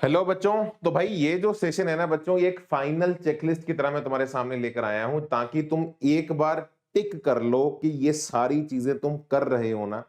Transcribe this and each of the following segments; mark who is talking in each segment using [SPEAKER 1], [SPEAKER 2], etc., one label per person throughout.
[SPEAKER 1] Hello बच्चों। तो भाई ये जो सेशन है ना बच्चों, ये एक फाइनल चेकलिस्ट की तरह मैं तुम्हारे सामने लेकर आया हूं ताकि तुम एक बार टिक कर लो कि ये सारी चीजें तुम कर रहे हो ना।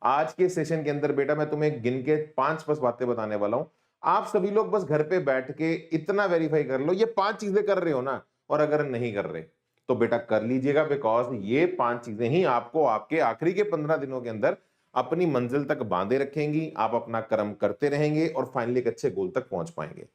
[SPEAKER 1] आज के सेशन के अंदर बेटा मैं तुम्हें गिन के 5 बस बातें बताने वाला हूं। आप सभी लोग बस घर पे बैठ के इतना वेरीफाई कर लो ये 5 चीजें कर रहे हो ना। और अगर नहीं कर रहे तो बेटा कर लीजिएगा, बिकॉज ये 5 चीजें ही आपको आपके आखिरी के 15 दिनों के अंदर अपनी मंजिल तक बांधे रखेंगी। आप अपना कर्म करते रहेंगे और फाइनली एक अच्छे गोल तक पहुंच पाएंगे।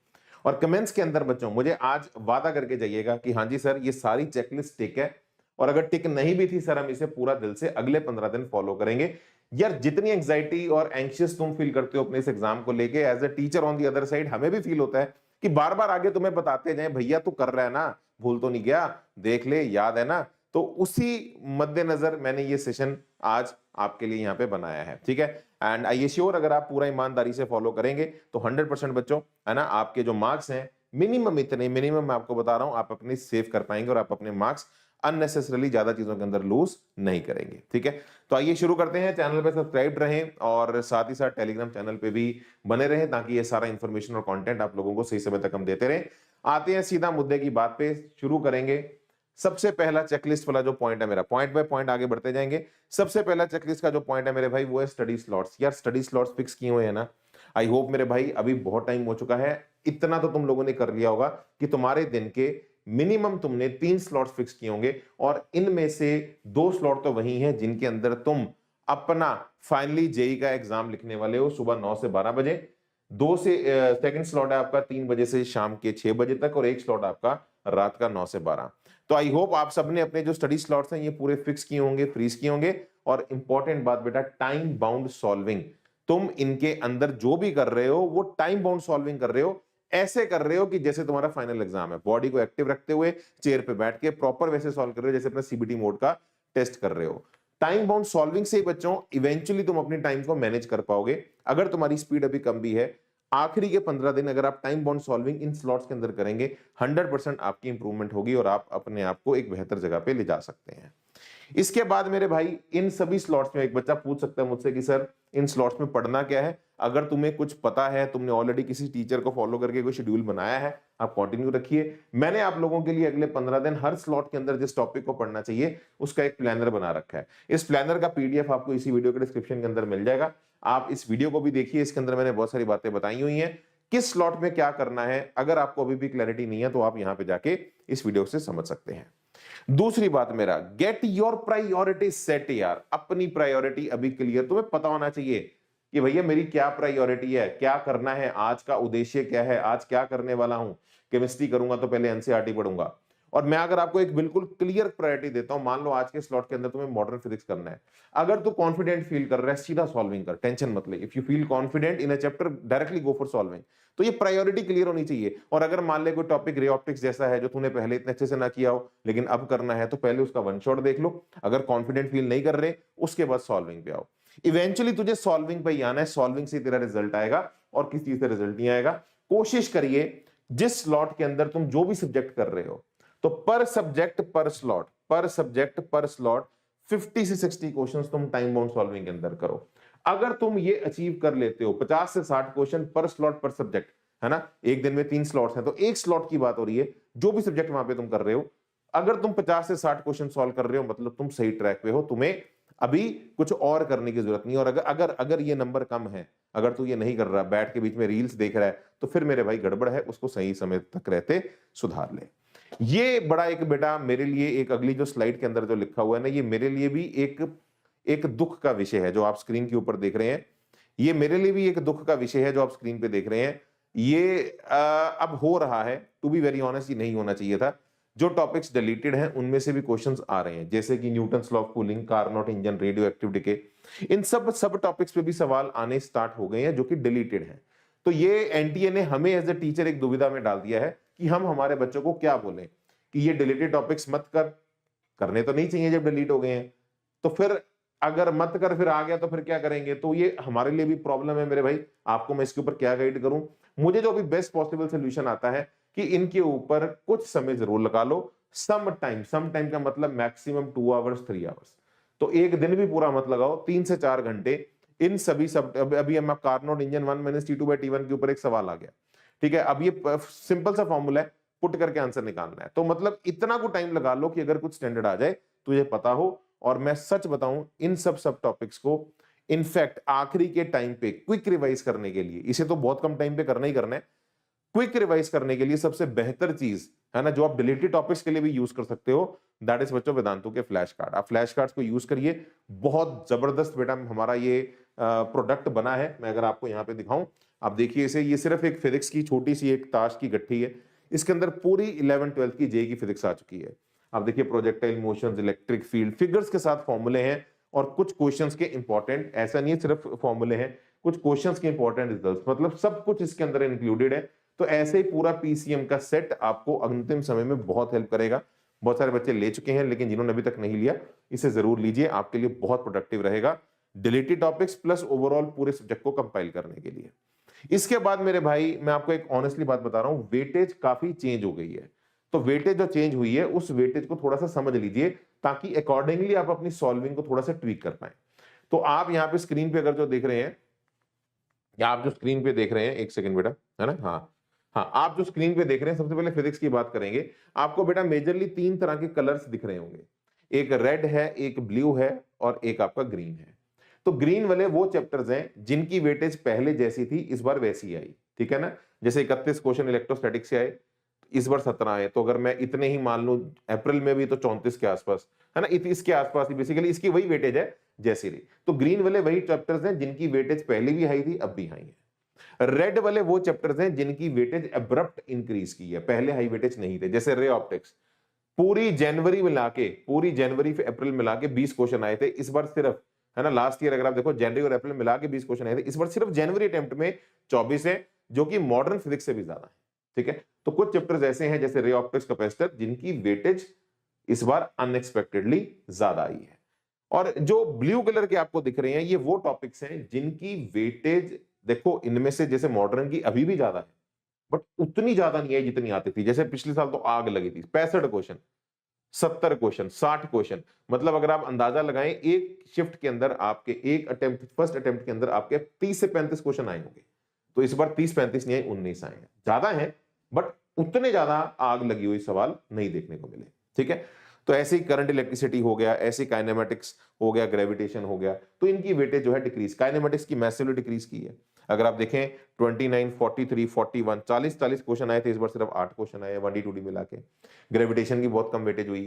[SPEAKER 1] और कमेंट्स के अंदर बच्चों मुझे आज वादा करके जाइएगा कि हाँ जी सर ये सारी चेकलिस्ट टिक है, और अगर टिक नहीं भी थी सर हम इसे पूरा दिल से अगले 15 दिन फॉलो करेंगे। यार जितनी एंग्जाइटी और एंशियस तुम फील करते हो अपने इस एग्जाम को लेके, as a teacher on the other side हमें भी फील होता है कि बार बार आगे तुम्हें बताते जाएं भैया तू कर रहा है ना, भूल तो नहीं गया, देख ले, याद है ना। तो उसी मद्देनजर मैंने ये सेशन आज आपके लिए यहाँ पे बनाया है, ठीक है। एंड आई श्योर अगर आप पूरा ईमानदारी से फॉलो करेंगे तो 100% बच्चों है ना, आपके जो मार्क्स हैं मिनिमम इतने, मिनिमम मैं आपको बता रहा हूं, आप अपने सेव कर पाएंगे और आप अपने मार्क्स अननेसेसरली ज्यादा चीजों के अंदर लूज नहीं करेंगे, ठीक है। तो आइए शुरू करते हैं। चैनल पे सब्सक्राइब रहें और साथ ही साथ टेलीग्राम चैनल पे भी बने रहें ताकि ये सारा इंफॉर्मेशन और कंटेंट आप लोगों को सही समय तक हम देते रहें। आते हैं सीधा मुद्दे की बात पे, शुरू करेंगे। सबसे पहला चेकलिस्ट वाला जो पॉइंट है मेरा, पॉइंट बाय पॉइंट आगे बढ़ते जाएंगे। सबसे पहला चेकलिस्ट का जो पॉइंट है मेरे भाई वो है स्टडी स्लॉट्स। यार स्टडी स्लॉट्स फिक्स किए हुए हैं ना। आई होप मेरे भाई अभी बहुत टाइम हो चुका है, इतना तो तुम लोगों ने कर लिया होगा कि तुम्हारे दिन के मिनिमम तुमने 3 स्लॉट्स फिक्स किए होंगे, और इनमें से 2 स्लॉट तो वही हैं जिनके अंदर तुम अपना फाइनली जेई का एग्जाम लिखने वाले हो सुबह 9 से 12 बजे। दो से सेकंड स्लॉट है आपका 3 बजे से शाम के 6 बजे तक, और एक स्लॉट आपका रात का 9 से 12। तो आई होप आप सबने अपने जो स्टडी स्लॉट्स हैं ये पूरे फिक्स किए होंगे, फ्रीज किए होंगे। और इंपॉर्टेंट बात बेटा, टाइम बाउंड सॉल्विंग। तुम इनके अंदर जो भी कर रहे हो वो टाइम बाउंड सॉल्विंग कर रहे हो, ऐसे कर रहे हो कि जैसे तुम्हारा फाइनल एग्जाम है। बॉडी को एक्टिव रखते हुए चेयर पे बैठ के प्रॉपर वैसे सॉल्व कर रहे हो जैसे अपना सीबीटी मोड का टेस्ट कर रहे हो। टाइम बाउंड सॉल्विंग से बच्चों इवेंचुअली तुम अपनी टाइम को मैनेज कर पाओगे। अगर तुम्हारी स्पीड अभी कम भी है, आखिरी के 15 दिन अगर आप time bound solving in slots के अंदर करेंगे 100% आपकी इंप्रूवमेंट होगी और आप अपने आप को एक बेहतर जगह पे ले जा सकते हैं। इसके बाद मेरे भाई इन सभी स्लॉट्स में एक बच्चा पूछ सकता है मुझसे कि सर इन स्लॉट्स में पढ़ना क्या है। अगर तुम्हें कुछ पता है, तुमने ऑलरेडी किसी टीचर को फॉलो करके कोई शेड्यूल बनाया है, आप कंटिन्यू रखिए। मैंने आप लोगों के लिए अगले 15 दिन हर स्लॉट के अंदर जिस टॉपिक को पढ़ना चाहिए उसका एक प्लानर बना रखा है। इस प्लानर का पीडीएफ आपको इसी वीडियो के डिस्क्रिप्शन के अंदर मिल जाएगा। आप इस वीडियो को भी देखिए, इसके अंदर मैंने बहुत सारी बातें बताई हुई हैं किस स्लॉट में क्या करना है। अगर आपको अभी भी क्लैरिटी नहीं है तो आप यहां पे जाके इस वीडियो से समझ सकते हैं। दूसरी बात मेरा, गेट योर प्रायोरिटी सेट। यार अपनी प्रायोरिटी अभी क्लियर तुम्हें पता होना चाहिए कि भैया मेरी क्या प्रायोरिटी है, क्या करना है, आज का उद्देश्य क्या है, आज क्या करने वाला हूं। केमिस्ट्री करूंगा तो पहले एनसीईआरटी पढ़ूंगा। और मैं अगर आपको एक बिल्कुल क्लियर प्रायोरिटी देता हूं, मान लो आज के स्लॉट के अंदर तुम्हें मॉडर्न फिजिक्स करना है। अगर तू कॉन्फिडेंट फील कर रहा है सीधा सॉल्विंग कर, टेंशन मत ले। If you feel confident in a chapter directly go for solving. तो ये प्रायोरिटी क्लियर होनी चाहिए। और अगर मान ले कोई टॉपिक रे ऑप्टिक्स जैसा है जो तूने पहले इतने अच्छे से ना किया हो लेकिन अब करना है, तो पहले उसका वन शॉट देख लो। अगर कॉन्फिडेंट फील नहीं कर रहे उसके बाद सॉल्विंग पे आओ। इवेंचुअली तुझे सॉल्विंग पे ही आना है, सॉल्विंग से तेरा रिजल्ट आएगा और किसी चीज से रिजल्ट नहीं आएगा। कोशिश करिए जिस स्लॉट के अंदर तुम जो भी सब्जेक्ट कर रहे हो, तो पर सब्जेक्ट पर स्लॉट, पर सब्जेक्ट पर स्लॉट 50 से 60 क्वेश्चंस तुम टाइम बाउंड सॉल्विंग के अंदर करो। अगर तुम ये अचीव कर लेते हो 50 से 60 क्वेश्चन पर स्लॉट पर सब्जेक्ट, है ना, एक दिन में 3 स्लॉट्स हैं तो एक स्लॉट की बात हो रही है, जो भी सब्जेक्ट वहां पे तुम कर रहे हो। अगर तुम 50 से 60 क्वेश्चन सॉल्व कर रहे हो मतलब तुम सही ट्रैक पे हो, तुम्हें अभी कुछ और करने की जरूरत नहीं। और अगर अगर अगर ये नंबर कम है, अगर तू ये नहीं कर रहा, बैठ के बीच में रील्स देख रहा है, तो फिर मेरे भाई गड़बड़ है, उसको सही समय तक रहते सुधार ले। ये बड़ा एक बेटा मेरे लिए एक अगली जो स्लाइड के अंदर जो लिखा हुआ है ना, ये मेरे लिए भी एक एक दुख का विषय है जो आप स्क्रीन के ऊपर देख रहे हैं। ये मेरे लिए भी एक दुख का विषय है जो आप स्क्रीन पे देख रहे हैं। ये अब हो रहा है, टू बी वेरी ऑनेस्ट ये नहीं होना चाहिए था। जो टॉपिक्स डिलीटेड हैं उनमें से भी क्वेश्चंस आ रहे हैं, जैसे कि Newton's law of cooling, Carnot engine, radioactive decay. इन सब टॉपिक्स पे भी सवाल आने स्टार्ट हो गए हैं जो कि डिलीटेड हैं। तो ये एनटीए ने हमें एज ए टीचर एक दुविधा में डाल दिया है कि हम हमारे बच्चों को क्या बोलें कि ये डिलीटेड टॉपिक्स मत कर। करने तो नहीं चाहिए जब डिलीट हो गए हैं, तो फिर अगर मत कर फिर आ गया तो फिर क्या करेंगे। तो ये हमारे लिए भी प्रॉब्लम है मेरे भाई। आपको मैं इसके ऊपर क्या गाइड करूं। मुझे जो भी बेस्ट पॉसिबल सोल्यूशन आता है कि इनके ऊपर कुछ समय जरूर लगा लो। सम टाइम का मतलब मैक्सिमम 2 आवर्स 3 आवर्स। तो एक दिन भी पूरा मत लगाओ, 3 से 4 घंटे इन सभी सब। अभी हम कार्नोट इंजन 1 - T2/T1 के ऊपर एक सवाल आ गया, ठीक है, अब ये सिंपल सा फॉर्मूला है, पुट करके आंसर निकालना है। तो मतलब इतना को टाइम लगा लो कि अगर कुछ स्टैंडर्ड आ जाए तुझे पता हो। और मैं सच बताऊं, इन सब टॉपिक्स को इनफैक्ट आखिरी के टाइम पे क्विक रिवाइज करने के लिए, इसे तो बहुत कम टाइम पे करना ही करना है, क्विक रिवाइज करने के लिए सबसे बेहतर चीज है ना, जो आप डिलीटेड टॉपिक्स के लिए भी यूज कर सकते हो, दैट इज बच्चों वेदांतु के फ्लैश कार्ड। आप फ्लैश कार्ड्स को यूज करिए, बहुत जबरदस्त बेटा हमारा ये प्रोडक्ट बना है। मैं अगर आपको यहाँ पे दिखाऊं, आप देखिए इसे, ये सिर्फ एक फिजिक्स की छोटी सी एक ताश की गट्ठी है, इसके अंदर पूरी 11th-12th की जेई की फिजिक्स आ चुकी है। आप देखिए projectile motions, electric field, figures के साथ फॉर्मूले हैं, और कुछ क्वेश्चंस के इंपॉर्टेंट, ऐसा नहीं है सिर्फ फॉर्मूले हैं, कुछ क्वेश्चंस के इंपॉर्टेंट रिजल्ट्स, मतलब सब कुछ इसके अंदर इंक्लूडेड है। तो ऐसे ही पूरा पीसीएम का सेट आपको अंतिम समय में बहुत हेल्प करेगा। बहुत सारे बच्चे ले चुके हैं, लेकिन जिन्होंने अभी तक नहीं लिया, इसे जरूर लीजिए, आपके लिए बहुत प्रोडक्टिव रहेगा डिलीटेड टॉपिक्स प्लस ओवरऑल पूरे सब्जेक्ट को कंपाइल करने के लिए। इसके बाद मेरे भाई मैं आपको एक ऑनेस्टली बात बता रहा हूं, वेटेज काफी चेंज हो गई है। तो वेटेज जो चेंज हुई है, उस वेटेज को थोड़ा सा समझ लीजिए, ताकि अकॉर्डिंगली आप अपनी सॉल्विंग को थोड़ा सा ट्वीक कर पाए। तो आप यहां पे स्क्रीन पे अगर जो देख रहे हैं, या आप जो स्क्रीन पे देख रहे हैं, एक सेकंड बेटा, है ना, हाँ हाँ, आप जो स्क्रीन पे देख रहे हैं, सबसे पहले फिजिक्स की बात करेंगे। आपको बेटा मेजरली 3 तरह के कलर्स दिख रहे होंगे, एक रेड है, एक ब्लू है, और एक आपका ग्रीन है। तो ग्रीन वाले वो चैप्टर्स हैं जिनकी वेटेज पहले जैसी थी इस बार वैसी आई, ठीक है ना। जैसे 31 क्वेश्चन इलेक्ट्रोस्टैटिक से आए, इस बार 17 आए, तो अगर मैं इतने ही मान लूं, अप्रैल में भी तो 34 के आसपास, है ना, इसके आसपास ही बेसिकली इसकी वही वेटेज है जैसी रही। तो ग्रीन वाले वही चैप्टर्स हैं जिनकी वेटेज पहले भी हाई थी, अब भी हाई है। रेड वाले वो चैप्टर्स हैं जिनकी वेटेज एब्रप्ट इंक्रीज की है, पहले हाई वेटेज नहीं थे, जैसे रे ऑप्टिक्स। पूरी जनवरी मिला के, पूरी जनवरी से अप्रैल मिला के 20 क्वेश्चन आए थे, इस बार सिर्फ, है ना, लास्ट ईयर अगर आप देखो जनवरी और अप्रैल मिला के 20 क्वेश्चन आए थे, इस बार सिर्फ जनवरी अटेम्प्ट में 24 है, जो कि मॉडर्न फिजिक्स से भी ज्यादा है, ठीक है। तो कुछ चैप्टर्स ऐसे हैं जैसे रे ऑप्टिक्स, कैपेसिटर, जिनकी वेटेज इस बार अनएक्सपेक्टेडली ज्यादा आई है। और जो ब्लू कलर के आपको दिख रहे हैं, ये वो टॉपिक्स हैं जिनकी वेटेज, देखो इनमें से जैसे मॉडर्न की अभी भी ज्यादा है, बट उतनी ज्यादा नहीं है जितनी आती थी। जैसे पिछले साल तो आग लगी थी, 65 क्वेश्चन, 70 क्वेश्चन, 60 क्वेश्चन, मतलब अगर आप अंदाजा लगाएं, एक शिफ्ट के अंदर आपके एक अटेम्प्ट, फर्स्ट अटेम्प्ट के अंदर आपके 30 से 35 क्वेश्चन आए होंगे। तो इस बार 30-35 नहीं आए, 19 आए हैं, ज्यादा है, बट उतने ज्यादा आग लगी हुई सवाल नहीं देखने को मिले, ठीक है। तो ऐसे ही करंट इलेक्ट्रिसिटी हो गया, ऐसे काइनेमेटिक्स हो गया, ग्रेविटेशन हो गया, तो इनकी वेटेज जो है डिक्रीज, काइनेमेटिक्स की मैसिवली डिक्रीज की है। अगर आप देखें 29, 43, 41, 40 क्वेश्चन आए थे, इस बार सिर्फ 8 क्वेश्चन आए 1D 2D मिला के। ग्रेविटेशन की बहुत कम वेटेज हुई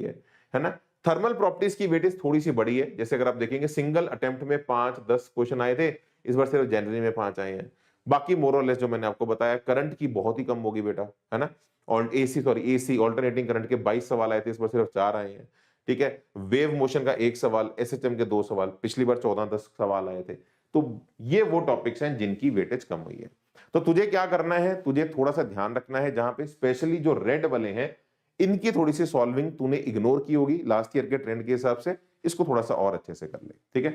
[SPEAKER 1] है ना। थर्मल प्रॉपर्टीज की वेटेज थोड़ी सी बड़ी है, जैसे अगर आप देखेंगे सिंगल अटेम्प्ट में 5-10 क्वेश्चन आए थे, इस बार सिर्फ जनवरी में 5 आए हैं। बाकी मोर और लेस जो मैंने आपको बताया, करंट की बहुत ही कम होगी बेटा, है ना। और एसी ऑल्टरनेटिंग करंट के 22 सवाल आए थे, इस बार सिर्फ 4 आए हैं, ठीक है। वेव मोशन का 1 सवाल, एसएचएम के 2 सवाल, पिछली बार 14-10 सवाल आए थे। तो ये वो टॉपिक्स हैं जिनकी वेटेज कम हुई है। तो तुझे क्या करना है, तुझे थोड़ा सा ध्यान रखना है, जहां पे स्पेशली जो रेड वाले हैं, इनकी थोड़ी सी सॉल्विंग तूने इग्नोर की होगी लास्ट ईयर के ट्रेंड के हिसाब से, इसको थोड़ा सा और अच्छे से कर ले, ठीक है।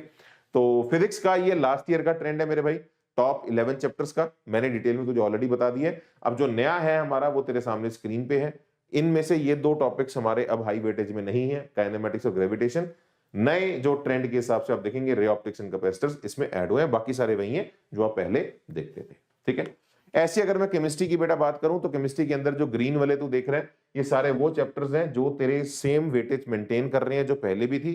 [SPEAKER 1] तो फिजिक्स का ये लास्ट ईयर का ट्रेंड है मेरे भाई, टॉप 11 चैप्टर्स का मैंने डिटेल में तुझे ऑलरेडी बता दिया है। अब जो नया है हमारा, वो तेरे सामने स्क्रीन पे है। इनमें से ये 2 टॉपिक्स हमारे अब हाई वेटेज में नहीं है, काइनेमेटिक्स और ग्रेविटेशन। नए जो ट्रेंड के हिसाब से आप देखेंगे, रे ऑप्टिक्स एंड कैपेसिटर्स इसमें ऐड हुए हैं, बाकी सारे वही हैं जो आप पहले देखते थे, ठीक है। ऐसी अगर मैं केमिस्ट्री की बेटा बात करूं, तो केमिस्ट्री के अंदर जो ग्रीन वाले तू देख रहे हैं, ये सारे वो चैप्टर्स हैं जो तेरे सेम वेटेज मेंटेन कर रहे हैं जो पहले भी थी।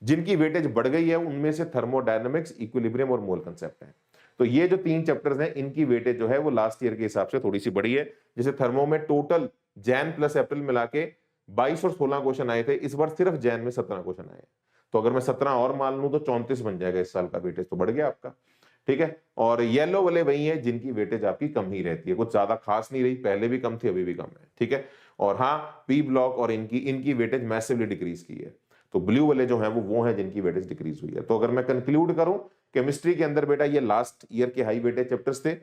[SPEAKER 1] जिनकी वेटेज बढ़ गई है उनमें से थर्मोडायनामिक्स, इक्विलिब्रियम और मोल कंसेप्ट है। तो ये जो 3 चैप्टर्स हैं, इनकी वेटेज जो है वो लास्ट ईयर के हिसाब से थोड़ी सी बढ़ी है। जैसे थर्मो में टोटल जैन प्लस अप्रैल मिला के 22 और 16 क्वेश्चन आए थे, इस बार सिर्फ जैन में 17 क्वेश्चन आए। तो अगर मैं 17 और मान लूं तो 34 बन जाएगा, इस साल का वेटेज तो बढ़ गया आपका, ठीक है। और येलो वाले वही है जिनकी वेटेज आपकी कम ही रहती है, कुछ ज्यादा खास नहीं रही, पहले भी कम थी अभी भी कम है, ठीक है। और हाँ, पी ब्लॉक और इनकी वेटेज मैसिवली डिक्रीज की है। तो ब्लू वाले जो है वो है जिनकी वेटेज डिक्रीज हुई है। तो अगर मैं कंक्लूड करूं, केमिस्ट्री के अंदर बेटा ये लास्ट ईयर के हाई वेटेज चैप्टर्स थे,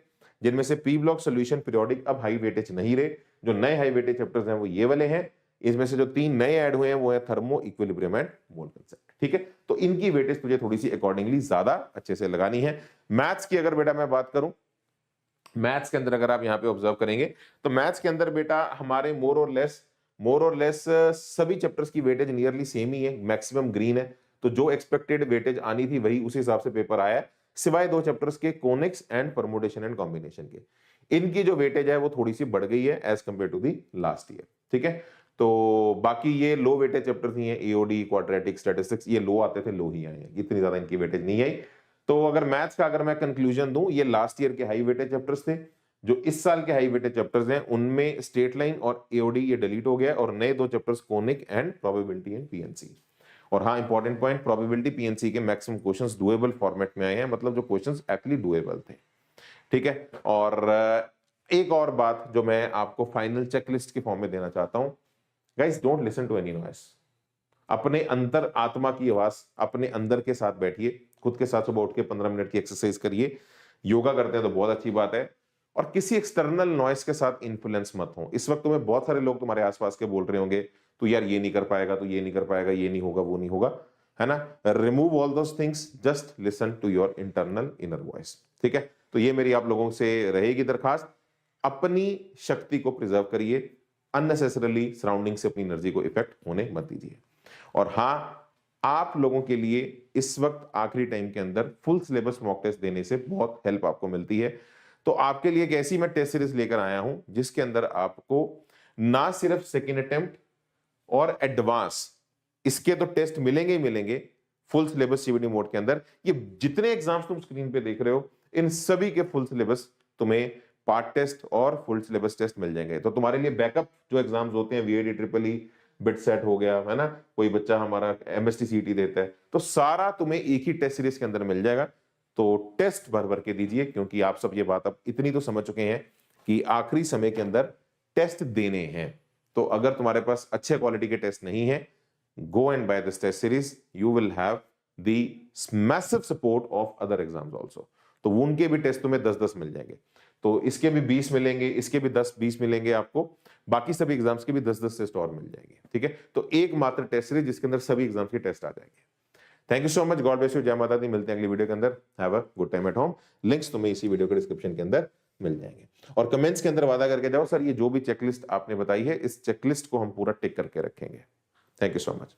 [SPEAKER 1] जिनमें से पी ब्लॉक, सॉल्यूशन, पीरियोडिक अब हाई वेटेज नहीं रहे। जो नए हाई वेटेज चैप्टर्स हैं वो ये वाले हैं। इसमें से जो 3 नए ऐड हुए हैं वो है thermo, equilibrium and mole concept, ठीक है। तो इनकी वेटेज तुझे थोड़ी सी अकॉर्डिंगली ज्यादा अच्छे से लगानी है। मैथ्स की अगर बेटा मैं बात करूं, मैथ्स के अंदर अगर आप यहां पे ऑब्जर्व करेंगे, तो मैथ्स के अंदर बेटा हमारे मोर और लेस सभी चैप्टर्स की वेटेज नियरली सेम ही है, मैक्सिमम ग्रीन है। तो जो एक्सपेक्टेड वेटेज आनी थी वही उसी हिसाब से पेपर आया है, सिवाय 2 चैप्टर्स के, conics and permutation and combination के। इनकी जो वेटेज है वो थोड़ी सी बढ़ गई है as compare to the last year. ठीक है, तो बाकी ये लो वेटेज चैप्टर ही हैं, एओडी, क्वाड्रेटिक, स्टैटिस्टिक्स, ये लो आते थे, लो ही आए हैं, इतनी ज्यादा इनकी वेटेज नहीं आई। तो अगर मैथ्स का अगर मैं कंक्लूजन दूं, ये लास्ट ईयर के हाई वेटेज चैप्टर्स थे। जो इस साल के हाई वेटेज चैप्टर्स हैं उनमें स्ट्रेट लाइन और एओडी ये डिलीट हो गया, और नए दो chapters conic and probability and PNC. और हाँ, इंपॉर्टेंट पॉइंट, प्रोबेबिलिटी पीएनसी के मैक्सिमम क्वेश्चंस डुएबल फॉर्मेट में आए हैं, मतलब जो क्वेश्चंस एक्चुअली डुएबल थे। ठीक है, और एक और बात जो मैं आपको फाइनल चेकलिस्ट के फॉर्म में देना चाहता हूं, guys don't listen to any noise. अपने अंतर आत्मा की आवाज अपने अंदर के साथ बैठिए, खुद के साथ सुबह उठ के 15 मिनट की एक्सरसाइज करिए, योगा करते हैं तो बहुत अच्छी बात है, और किसी एक्सटर्नल नॉइस के साथ इन्फ्लुएंस मत हो। इस वक्त तुम्हें बहुत सारे लोग तुम्हारे आसपास के बोल रहे होंगे, तू यार ये नहीं कर पाएगा, तू ये नहीं कर पाएगा, ये नहीं होगा, वो नहीं होगा, है ना। Remove all those things, just listen to your internal inner voice. ठीक है, तो ये मेरी आप लोगों से रहेगी दरखास्त, अपनी शक्ति को प्रिजर्व करिए, अननेसेसरली सराउंडिंग से अपनी एनर्जी को इफेक्ट होने मत दीजिए। और हाँ, आप लोगों के लिए इस वक्त आखिरी टाइम के अंदर फुल सिलेबस मॉक टेस्ट देने से बहुत हेल्प आपको मिलती है। तो आपके लिए एक ऐसी मैं टेस्ट सीरीज लेकर आया हूं जिसके अंदर आपको ना सिर्फ सेकेंड अटेम्प्ट और एडवांस, इसके तो टेस्ट मिलेंगे ही मिलेंगे फुल सिलेबस सीवीडी मोड के अंदर। ये जितने एग्जाम्स तुम स्क्रीन पे देख रहे हो, इन सभी के फुल सिलेबस तुम्हें पार्ट टेस्ट और फुल सिलेबस टेस्ट मिल जाएंगे। तो तुम्हारे लिए बैकअप जो एग्जाम्स होते हैं, वीएडी, ट्रिपल ई, बिट सेट हो गया, है ना, कोई बच्चा हमारा एमएसटी सीटी देता है, तो सारा तुम्हें एक ही टेस्ट सीरीज के अंदर मिल जाएगा। तो टेस्ट भर भर के दीजिए, क्योंकि आप सब ये बात अब इतनी तो समझ चुके हैं कि आखिरी समय के अंदर टेस्ट देने हैं। तो अगर तुम्हारे पास अच्छे क्वालिटी के टेस्ट नहीं है, go and buy this test series, you will have the massive support of other exams also. तो उनके भी टेस्ट तुम्हें 10-10 मिल जाएंगे, तो इसके भी 20 मिलेंगे, इसके भी 10-20 मिलेंगे आपको, बाकी सभी एग्जाम्स के भी 10-10 टेस्ट और मिल जाएंगे। ठीक है, तो एकमात्र टेस्ट सीरीज जिसके अंदर सभी एग्जाम्स के टेस्ट आ जाएंगे। Thank you so much, God bless you, जय माता दी। मिलते हैं अगली वीडियो के अंदर। Have a good time at home. Links तुम्हें इसी वीडियो के डिस्क्रिप्शन के अंदर मिल जाएंगे। और कमेंट्स के अंदर वादा करके जाओ, सर ये जो भी चेकलिस्ट आपने बताई है, इस चेकलिस्ट को हम पूरा टिक करके रखेंगे। Thank you so much.